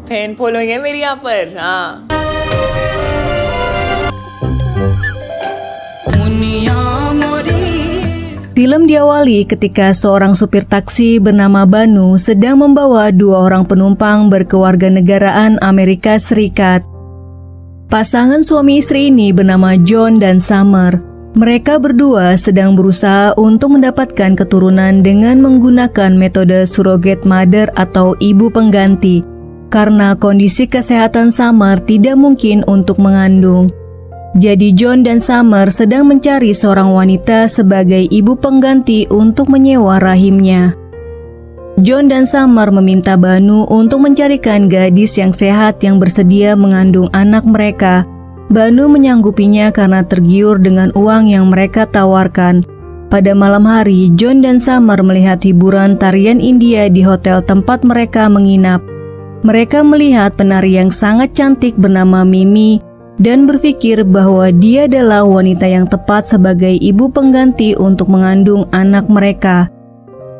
Fan following है मेरी यहाँ पर। हाँ Film diawali ketika seorang supir taksi bernama Banu sedang membawa 2 orang penumpang berkewarganegaraan Amerika Serikat. Pasangan suami istri ini bernama John dan Summer. Mereka berdua sedang berusaha untuk mendapatkan keturunan dengan menggunakan metode surrogate mother atau ibu pengganti, karena kondisi kesehatan Summer tidak mungkin untuk mengandung. Jadi John dan Summer sedang mencari seorang wanita sebagai ibu pengganti untuk menyewa rahimnya. John dan Summer meminta Banu untuk mencarikan gadis yang sehat yang bersedia mengandung anak mereka. Banu menyanggupinya karena tergiur dengan uang yang mereka tawarkan. Pada malam hari, John dan Summer melihat hiburan tarian India di hotel tempat mereka menginap. Mereka melihat penari yang sangat cantik bernama Mimi dan berpikir bahwa dia adalah wanita yang tepat sebagai ibu pengganti untuk mengandung anak mereka.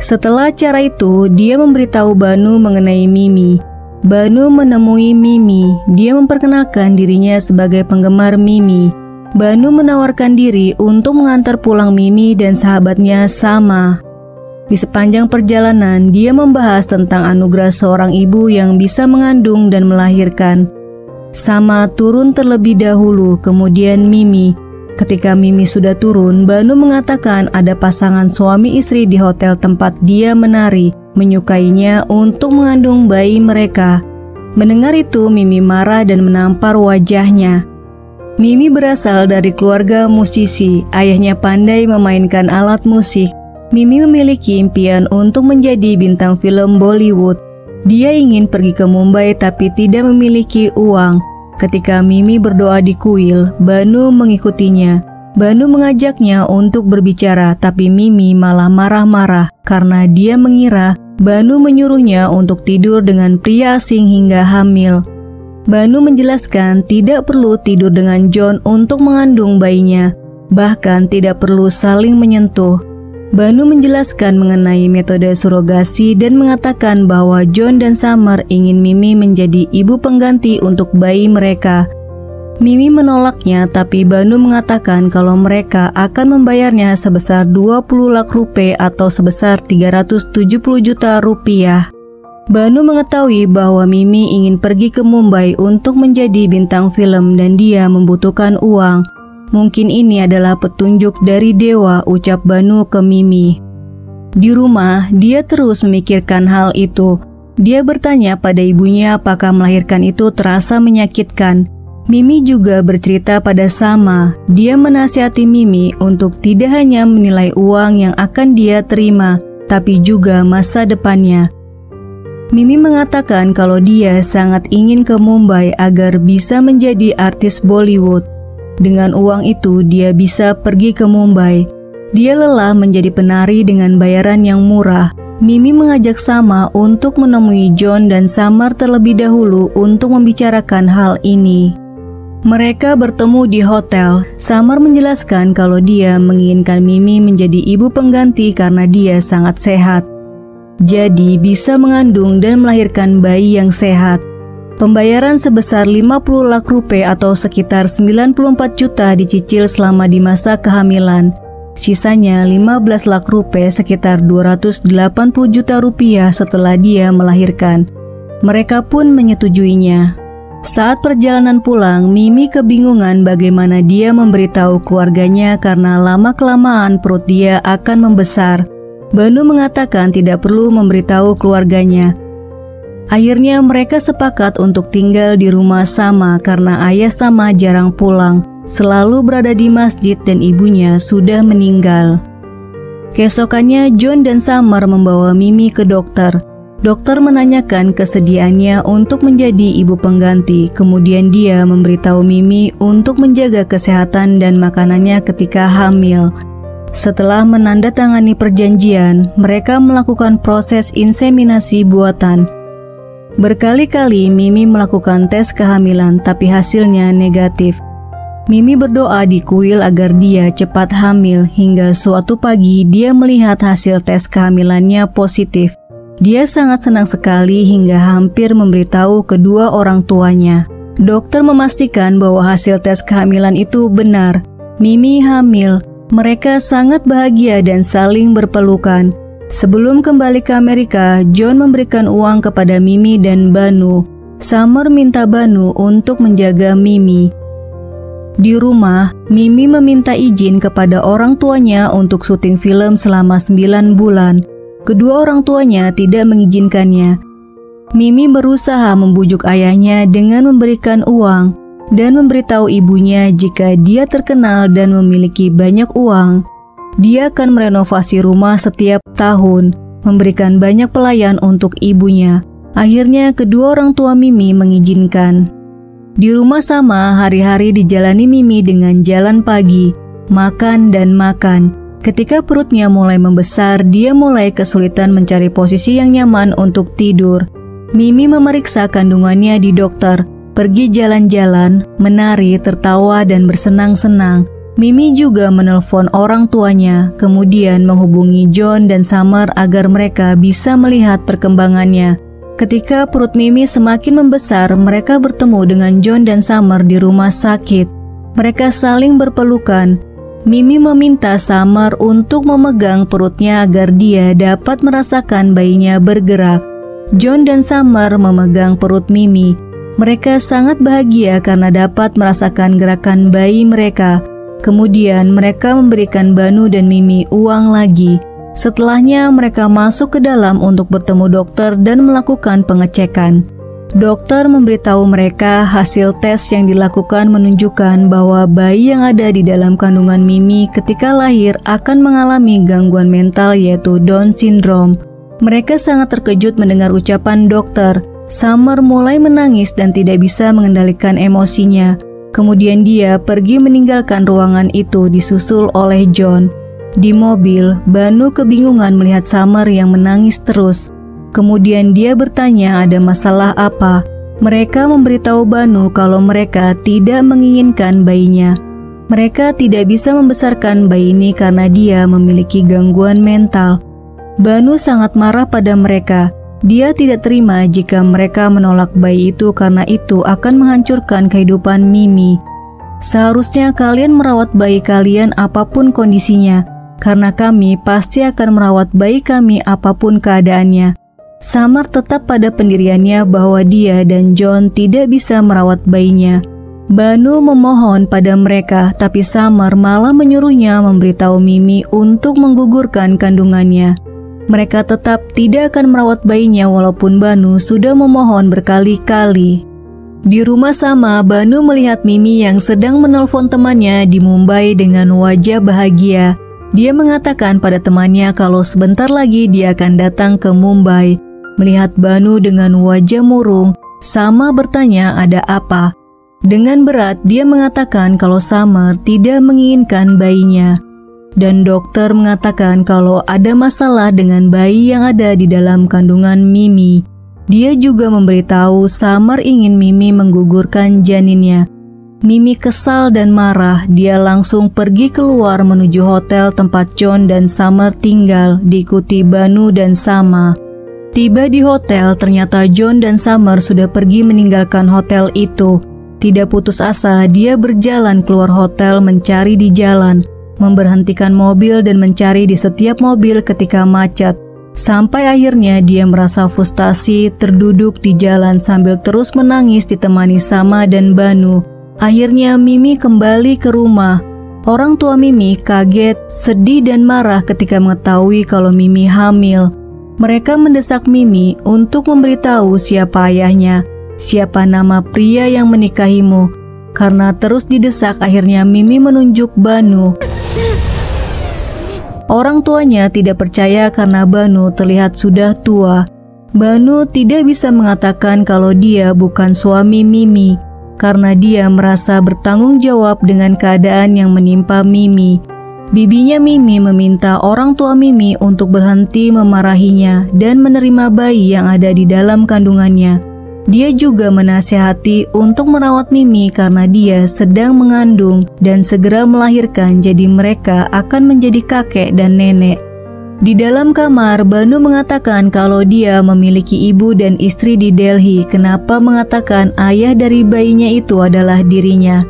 Setelah acara itu, dia memberitahu Banu mengenai Mimi. Banu menemui Mimi. Dia memperkenalkan dirinya sebagai penggemar Mimi. Banu menawarkan diri untuk mengantar pulang Mimi dan sahabatnya Sama. Di sepanjang perjalanan, dia membahas tentang anugerah seorang ibu yang bisa mengandung dan melahirkan. Sama turun terlebih dahulu, kemudian Mimi. Ketika Mimi sudah turun, Banu mengatakan ada pasangan suami istri di hotel tempat dia menari, menyukainya untuk mengandung bayi mereka. Mendengar itu, Mimi marah dan menampar wajahnya. Mimi berasal dari keluarga musisi, ayahnya pandai memainkan alat musik. Mimi memiliki impian untuk menjadi bintang film Bollywood. Dia ingin pergi ke Mumbai tapi tidak memiliki uang. Ketika Mimi berdoa di kuil, Banu mengikutinya. Banu mengajaknya untuk berbicara, tapi Mimi malah marah-marah karena dia mengira Banu menyuruhnya untuk tidur dengan pria asing hingga hamil. Banu menjelaskan tidak perlu tidur dengan John untuk mengandung bayinya, bahkan tidak perlu saling menyentuh. Banu menjelaskan mengenai metode surogasi dan mengatakan bahwa John dan Summer ingin Mimi menjadi ibu pengganti untuk bayi mereka. Mimi menolaknya, tapi Banu mengatakan kalau mereka akan membayarnya sebesar 20 lakh rupiah atau sebesar 370 juta rupiah. Banu mengetahui bahwa Mimi ingin pergi ke Mumbai untuk menjadi bintang film dan dia membutuhkan uang. Mungkin ini adalah petunjuk dari dewa, ucap Banu ke Mimi. Di rumah, dia terus memikirkan hal itu. Dia bertanya pada ibunya apakah melahirkan itu terasa menyakitkan. Mimi juga bercerita pada Sama. Dia menasihati Mimi untuk tidak hanya menilai uang yang akan dia terima, tapi juga masa depannya. Mimi mengatakan kalau dia sangat ingin ke Mumbai agar bisa menjadi artis Bollywood. Dengan uang itu, dia bisa pergi ke Mumbai. Dia lelah menjadi penari dengan bayaran yang murah. Mimi mengajak Sama untuk menemui John dan Summer terlebih dahulu untuk membicarakan hal ini. Mereka bertemu di hotel. Summer menjelaskan kalau dia menginginkan Mimi menjadi ibu pengganti karena dia sangat sehat. Jadi bisa mengandung dan melahirkan bayi yang sehat. Pembayaran sebesar 50 lakh rupiah atau sekitar 94 juta dicicil selama di masa kehamilan. Sisanya 15 lakh rupiah sekitar 280 juta rupiah setelah dia melahirkan. Mereka pun menyetujuinya. Saat perjalanan pulang, Mimi kebingungan bagaimana dia memberitahu keluarganya karena lama-kelamaan perut dia akan membesar. Banu mengatakan tidak perlu memberitahu keluarganya. Akhirnya mereka sepakat untuk tinggal di rumah Sama karena ayah Sama jarang pulang, selalu berada di masjid dan ibunya sudah meninggal. Keesokannya John dan Summer membawa Mimi ke dokter. Dokter menanyakan kesediaannya untuk menjadi ibu pengganti, kemudian dia memberitahu Mimi untuk menjaga kesehatan dan makanannya ketika hamil. Setelah menandatangani perjanjian, mereka melakukan proses inseminasi buatan. Berkali-kali Mimi melakukan tes kehamilan tapi hasilnya negatif. Mimi berdoa di kuil agar dia cepat hamil hingga suatu pagi dia melihat hasil tes kehamilannya positif. Dia sangat senang sekali hingga hampir memberitahu kedua orang tuanya. Dokter memastikan bahwa hasil tes kehamilan itu benar. Mimi hamil. Mereka sangat bahagia dan saling berpelukan. Sebelum kembali ke Amerika, John memberikan uang kepada Mimi dan Banu. Summer minta Banu untuk menjaga Mimi. Di rumah, Mimi meminta izin kepada orang tuanya untuk syuting film selama 9 bulan. Kedua orang tuanya tidak mengizinkannya. Mimi berusaha membujuk ayahnya dengan memberikan uang dan memberitahu ibunya jika dia terkenal dan memiliki banyak uang, dia akan merenovasi rumah setiap tahun, memberikan banyak pelayan untuk ibunya. Akhirnya kedua orang tua Mimi mengizinkan. Di rumah sama, hari-hari dijalani Mimi dengan jalan pagi, makan dan makan. Ketika perutnya mulai membesar, dia mulai kesulitan mencari posisi yang nyaman untuk tidur. Mimi memeriksa kandungannya di dokter, pergi jalan-jalan, menari, tertawa, dan bersenang-senang. Mimi juga menelpon orang tuanya, kemudian menghubungi John dan Summer agar mereka bisa melihat perkembangannya. Ketika perut Mimi semakin membesar, mereka bertemu dengan John dan Summer di rumah sakit. Mereka saling berpelukan. Mimi meminta Summer untuk memegang perutnya agar dia dapat merasakan bayinya bergerak. John dan Summer memegang perut Mimi. Mereka sangat bahagia karena dapat merasakan gerakan bayi mereka. Kemudian mereka memberikan Banu dan Mimi uang lagi. Setelahnya mereka masuk ke dalam untuk bertemu dokter dan melakukan pengecekan. Dokter memberitahu mereka hasil tes yang dilakukan menunjukkan bahwa bayi yang ada di dalam kandungan Mimi ketika lahir akan mengalami gangguan mental yaitu Down syndrome. Mereka sangat terkejut mendengar ucapan dokter. Summer mulai menangis dan tidak bisa mengendalikan emosinya. Kemudian dia pergi meninggalkan ruangan itu disusul oleh John. Di mobil, Banu kebingungan melihat Summer yang menangis terus. Kemudian dia bertanya ada masalah apa. Mereka memberitahu Banu kalau mereka tidak menginginkan bayinya. Mereka tidak bisa membesarkan bayi ini karena dia memiliki gangguan mental. Banu sangat marah pada mereka. Dia tidak terima jika mereka menolak bayi itu karena itu akan menghancurkan kehidupan Mimi. Seharusnya kalian merawat bayi kalian apapun kondisinya, karena kami pasti akan merawat bayi kami apapun keadaannya. Summer tetap pada pendiriannya bahwa dia dan John tidak bisa merawat bayinya. Banu memohon pada mereka, tapi Summer malah menyuruhnya memberitahu Mimi untuk menggugurkan kandungannya. Mereka tetap tidak akan merawat bayinya walaupun Banu sudah memohon berkali-kali. Di rumah sama, Banu melihat Mimi yang sedang menelpon temannya di Mumbai dengan wajah bahagia. Dia mengatakan pada temannya kalau sebentar lagi dia akan datang ke Mumbai. Melihat Banu dengan wajah murung, Sama bertanya ada apa. Dengan berat dia mengatakan kalau Summer tidak menginginkan bayinya. Dan dokter mengatakan kalau ada masalah dengan bayi yang ada di dalam kandungan Mimi. Dia juga memberitahu Summer ingin Mimi menggugurkan janinnya. Mimi kesal dan marah, dia langsung pergi keluar menuju hotel tempat John dan Summer tinggal, diikuti Banu dan Sama. Tiba di hotel, ternyata John dan Summer sudah pergi meninggalkan hotel itu. Tidak putus asa, dia berjalan keluar hotel mencari di jalan, memberhentikan mobil dan mencari di setiap mobil ketika macet. Sampai akhirnya dia merasa frustasi, terduduk di jalan sambil terus menangis ditemani Sama dan Banu. Akhirnya Mimi kembali ke rumah. Orang tua Mimi kaget, sedih dan marah ketika mengetahui kalau Mimi hamil. Mereka mendesak Mimi untuk memberitahu siapa ayahnya, siapa nama pria yang menikahimu. Karena terus didesak, akhirnya Mimi menunjuk Banu. Orang tuanya tidak percaya karena Banu terlihat sudah tua. Banu tidak bisa mengatakan kalau dia bukan suami Mimi, karena dia merasa bertanggung jawab dengan keadaan yang menimpa Mimi. Bibinya Mimi meminta orang tua Mimi untuk berhenti memarahinya dan menerima bayi yang ada di dalam kandungannya. Dia juga menasihati untuk merawat Mimi karena dia sedang mengandung dan segera melahirkan, jadi mereka akan menjadi kakek dan nenek. Di dalam kamar, Banu mengatakan kalau dia memiliki ibu dan istri di Delhi. Kenapa mengatakan ayah dari bayinya itu adalah dirinya?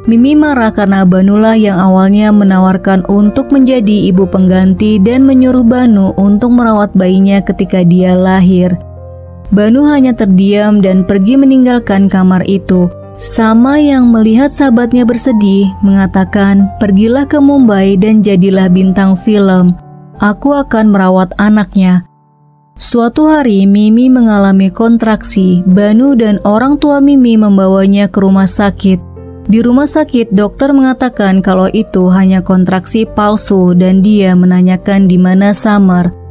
Mimi marah karena Banulah yang awalnya menawarkan untuk menjadi ibu pengganti dan menyuruh Banu untuk merawat bayinya ketika dia lahir. Banu hanya terdiam dan pergi meninggalkan kamar itu. Sama yang melihat sahabatnya bersedih, mengatakan, "Pergilah ke Mumbai dan jadilah bintang film. Aku akan merawat anaknya." Suatu hari Mimi mengalami kontraksi. Banu dan orang tua Mimi membawanya ke rumah sakit. Di rumah sakit, dokter mengatakan kalau itu hanya kontraksi palsu dan dia menanyakan di mana Summer.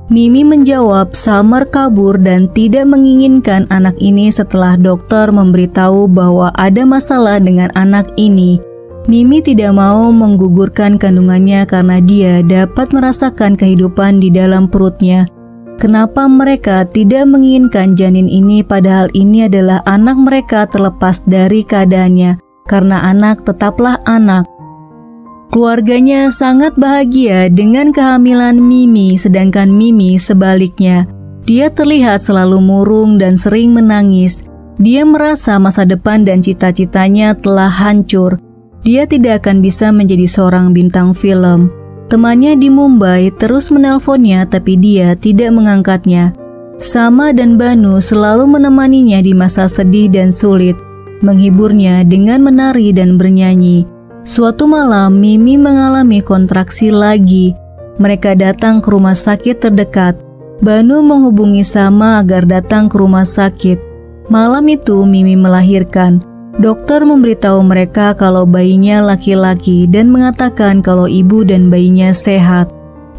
Mimi menjawab Summer kabur dan tidak menginginkan anak ini setelah dokter memberitahu bahwa ada masalah dengan anak ini. Mimi tidak mau menggugurkan kandungannya karena dia dapat merasakan kehidupan di dalam perutnya. Kenapa mereka tidak menginginkan janin ini padahal ini adalah anak mereka terlepas dari keadaannya? Karena anak tetaplah anak. Keluarganya sangat bahagia dengan kehamilan Mimi, sedangkan Mimi sebaliknya. Dia terlihat selalu murung dan sering menangis. Dia merasa masa depan dan cita-citanya telah hancur. Dia tidak akan bisa menjadi seorang bintang film. Temannya di Mumbai terus menelponnya tapi dia tidak mengangkatnya. Sama dan Banu selalu menemaninya di masa sedih dan sulit, menghiburnya dengan menari dan bernyanyi. Suatu malam Mimi mengalami kontraksi lagi. Mereka datang ke rumah sakit terdekat. Banu menghubungi Sama agar datang ke rumah sakit. Malam itu Mimi melahirkan. Dokter memberitahu mereka kalau bayinya laki-laki dan mengatakan kalau ibu dan bayinya sehat.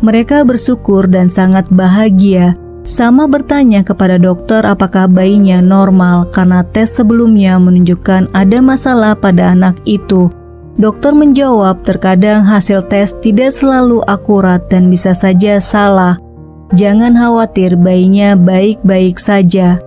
Mereka bersyukur dan sangat bahagia. Sama bertanya kepada dokter apakah bayinya normal karena tes sebelumnya menunjukkan ada masalah pada anak itu. Dokter menjawab terkadang hasil tes tidak selalu akurat dan bisa saja salah. Jangan khawatir, bayinya baik-baik saja.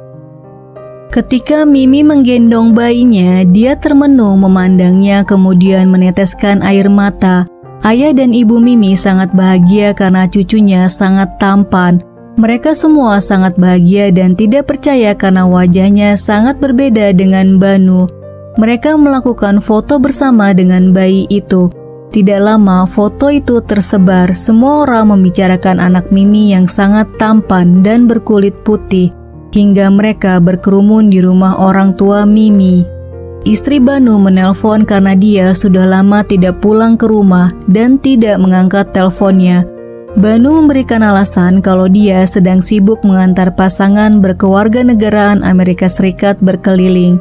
Ketika Mimi menggendong bayinya, dia termenung memandangnya kemudian meneteskan air mata. Ayah dan ibu Mimi sangat bahagia karena cucunya sangat tampan. Mereka semua sangat bahagia dan tidak percaya karena wajahnya sangat berbeda dengan Banu. Mereka melakukan foto bersama dengan bayi itu. Tidak lama foto itu tersebar. Semua orang membicarakan anak Mimi yang sangat tampan dan berkulit putih. Hingga mereka berkerumun di rumah orang tua Mimi. Istri Banu menelpon karena dia sudah lama tidak pulang ke rumah dan tidak mengangkat teleponnya. Banu memberikan alasan kalau dia sedang sibuk mengantar pasangan berkewarganegaraan Amerika Serikat berkeliling.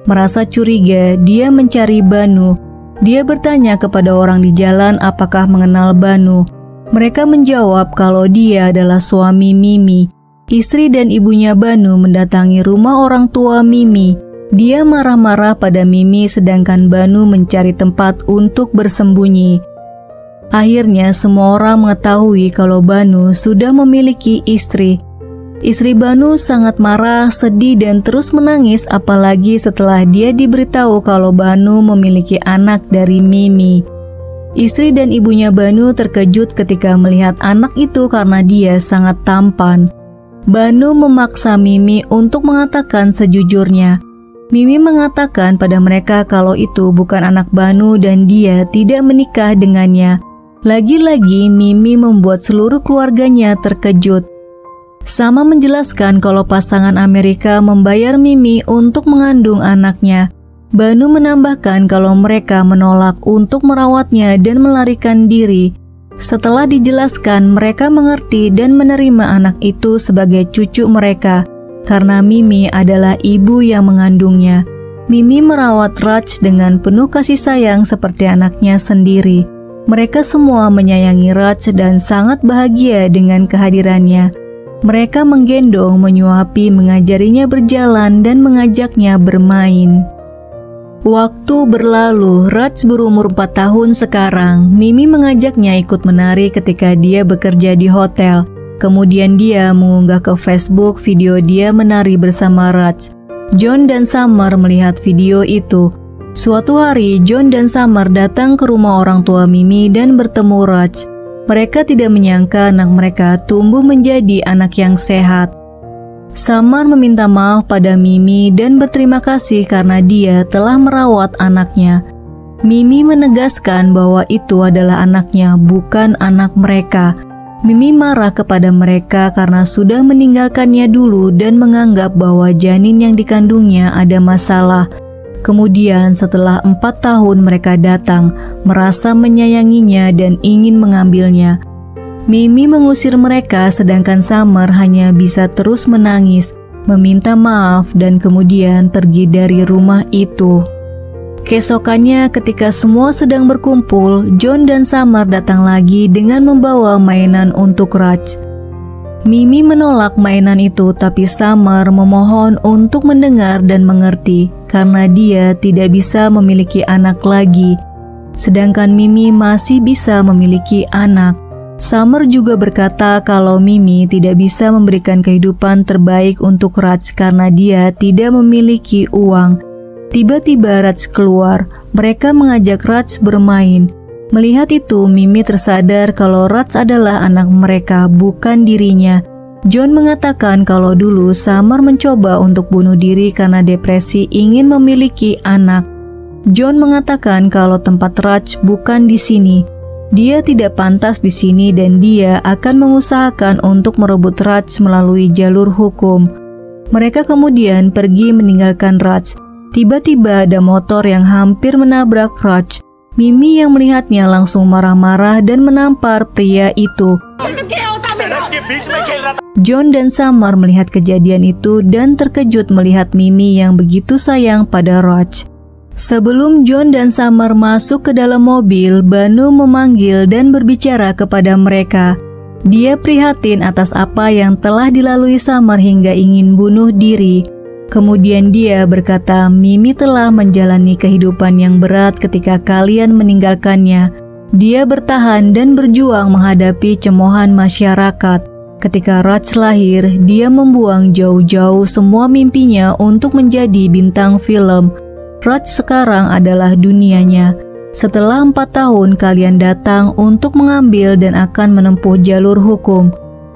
Merasa curiga, dia mencari Banu. Dia bertanya kepada orang di jalan apakah mengenal Banu. Mereka menjawab kalau dia adalah suami Mimi. Istri dan ibunya Banu mendatangi rumah orang tua Mimi. Dia marah-marah pada Mimi sedangkan Banu mencari tempat untuk bersembunyi. Akhirnya semua orang mengetahui kalau Banu sudah memiliki istri. Istri Banu sangat marah, sedih dan terus menangis apalagi setelah dia diberitahu kalau Banu memiliki anak dari Mimi. Istri dan ibunya Banu terkejut ketika melihat anak itu karena dia sangat tampan. Banu memaksa Mimi untuk mengatakan sejujurnya. Mimi mengatakan pada mereka kalau itu bukan anak Banu dan dia tidak menikah dengannya. Lagi-lagi Mimi membuat seluruh keluarganya terkejut. Sama menjelaskan kalau pasangan Amerika membayar Mimi untuk mengandung anaknya. Banu menambahkan kalau mereka menolak untuk merawatnya dan melarikan diri. Setelah dijelaskan, mereka mengerti dan menerima anak itu sebagai cucu mereka, karena Mimi adalah ibu yang mengandungnya. Mimi merawat Raj dengan penuh kasih sayang seperti anaknya sendiri. Mereka semua menyayangi Raj dan sangat bahagia dengan kehadirannya. Mereka menggendong, menyuapi, mengajarinya berjalan, dan mengajaknya bermain. Waktu berlalu, Raj berumur 4 tahun sekarang. Mimi mengajaknya ikut menari ketika dia bekerja di hotel. Kemudian dia mengunggah ke Facebook video dia menari bersama Raj. John dan Summer melihat video itu. Suatu hari, John dan Summer datang ke rumah orang tua Mimi dan bertemu Raj. Mereka tidak menyangka anak mereka tumbuh menjadi anak yang sehat. Summer meminta maaf pada Mimi dan berterima kasih karena dia telah merawat anaknya. Mimi menegaskan bahwa itu adalah anaknya, bukan anak mereka. Mimi marah kepada mereka karena sudah meninggalkannya dulu dan menganggap bahwa janin yang dikandungnya ada masalah. Kemudian setelah 4 tahun mereka datang, merasa menyayanginya dan ingin mengambilnya. Mimi mengusir mereka sedangkan Summer hanya bisa terus menangis, meminta maaf dan kemudian pergi dari rumah itu. Keesokannya ketika semua sedang berkumpul, John dan Summer datang lagi dengan membawa mainan untuk Raj. Mimi menolak mainan itu tapi Summer memohon untuk mendengar dan mengerti karena dia tidak bisa memiliki anak lagi, sedangkan Mimi masih bisa memiliki anak. Summer juga berkata kalau Mimi tidak bisa memberikan kehidupan terbaik untuk Raj karena dia tidak memiliki uang. Tiba-tiba Raj keluar, mereka mengajak Raj bermain. Melihat itu, Mimi tersadar kalau Raj adalah anak mereka, bukan dirinya. John mengatakan kalau dulu Summer mencoba untuk bunuh diri karena depresi ingin memiliki anak. John mengatakan kalau tempat Raj bukan di sini. Dia tidak pantas di sini dan dia akan mengusahakan untuk merebut Raj melalui jalur hukum. Mereka kemudian pergi meninggalkan Raj. Tiba-tiba ada motor yang hampir menabrak Raj. Mimi yang melihatnya langsung marah-marah dan menampar pria itu. John dan Summer melihat kejadian itu dan terkejut melihat Mimi yang begitu sayang pada Raj. Sebelum John dan Summer masuk ke dalam mobil, Banu memanggil dan berbicara kepada mereka. Dia prihatin atas apa yang telah dilalui Summer hingga ingin bunuh diri. Kemudian dia berkata, Mimi telah menjalani kehidupan yang berat ketika kalian meninggalkannya. Dia bertahan dan berjuang menghadapi cemoohan masyarakat. Ketika Raj lahir, dia membuang jauh-jauh semua mimpinya untuk menjadi bintang film. Raj sekarang adalah dunianya. Setelah 4 tahun kalian datang untuk mengambil dan akan menempuh jalur hukum.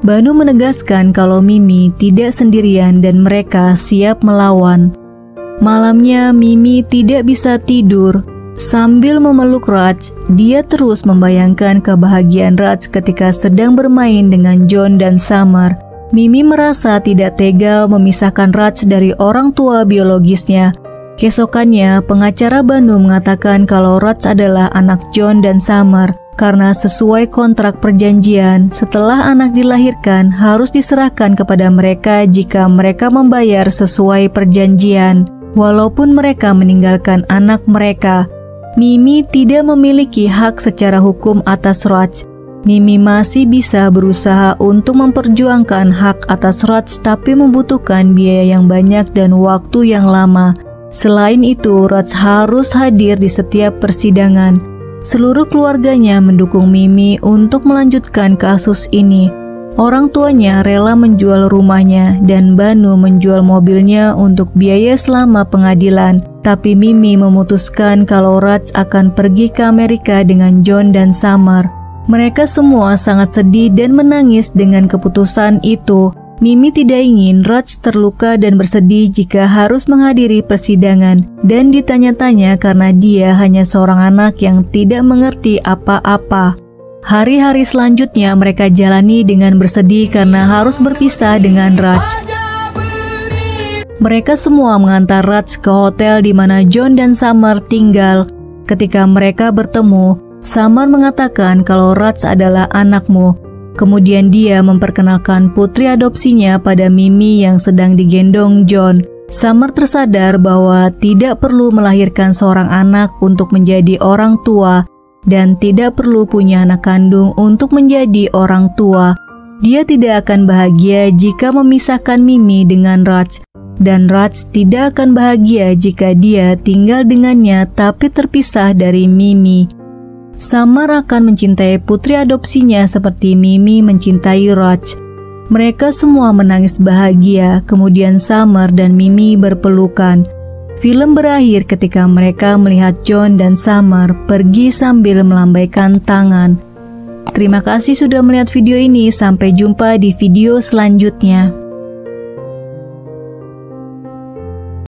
Banu menegaskan kalau Mimi tidak sendirian dan mereka siap melawan. Malamnya Mimi tidak bisa tidur. Sambil memeluk Raj, dia terus membayangkan kebahagiaan Raj ketika sedang bermain dengan John dan Summer. Mimi merasa tidak tega memisahkan Raj dari orang tua biologisnya. Keesokannya, pengacara Banu mengatakan kalau Raj adalah anak John dan Summer karena sesuai kontrak perjanjian, setelah anak dilahirkan harus diserahkan kepada mereka jika mereka membayar sesuai perjanjian. Walaupun mereka meninggalkan anak mereka, Mimi tidak memiliki hak secara hukum atas Raj. Mimi masih bisa berusaha untuk memperjuangkan hak atas Raj tapi membutuhkan biaya yang banyak dan waktu yang lama. Selain itu, Raj harus hadir di setiap persidangan. Seluruh keluarganya mendukung Mimi untuk melanjutkan kasus ini. Orang tuanya rela menjual rumahnya dan Banu menjual mobilnya untuk biaya selama pengadilan. Tapi Mimi memutuskan kalau Raj akan pergi ke Amerika dengan John dan Summer. Mereka semua sangat sedih dan menangis dengan keputusan itu. Mimi tidak ingin Raj terluka dan bersedih jika harus menghadiri persidangan dan ditanya-tanya karena dia hanya seorang anak yang tidak mengerti apa-apa. Hari-hari selanjutnya mereka jalani dengan bersedih karena harus berpisah dengan Raj. Mereka semua mengantar Raj ke hotel di mana John dan Summer tinggal. Ketika mereka bertemu, Summer mengatakan kalau Raj adalah anakmu. Kemudian dia memperkenalkan putri adopsinya pada Mimi yang sedang digendong John. Summer tersadar bahwa tidak perlu melahirkan seorang anak untuk menjadi orang tua dan tidak perlu punya anak kandung untuk menjadi orang tua. Dia tidak akan bahagia jika memisahkan Mimi dengan Raj, dan Raj tidak akan bahagia jika dia tinggal dengannya tapi terpisah dari Mimi. Summer akan mencintai putri adopsinya seperti Mimi mencintai Raj. Mereka semua menangis bahagia, kemudian Summer dan Mimi berpelukan. Film berakhir ketika mereka melihat John dan Summer pergi sambil melambaikan tangan. Terima kasih sudah melihat video ini. Sampai jumpa di video selanjutnya.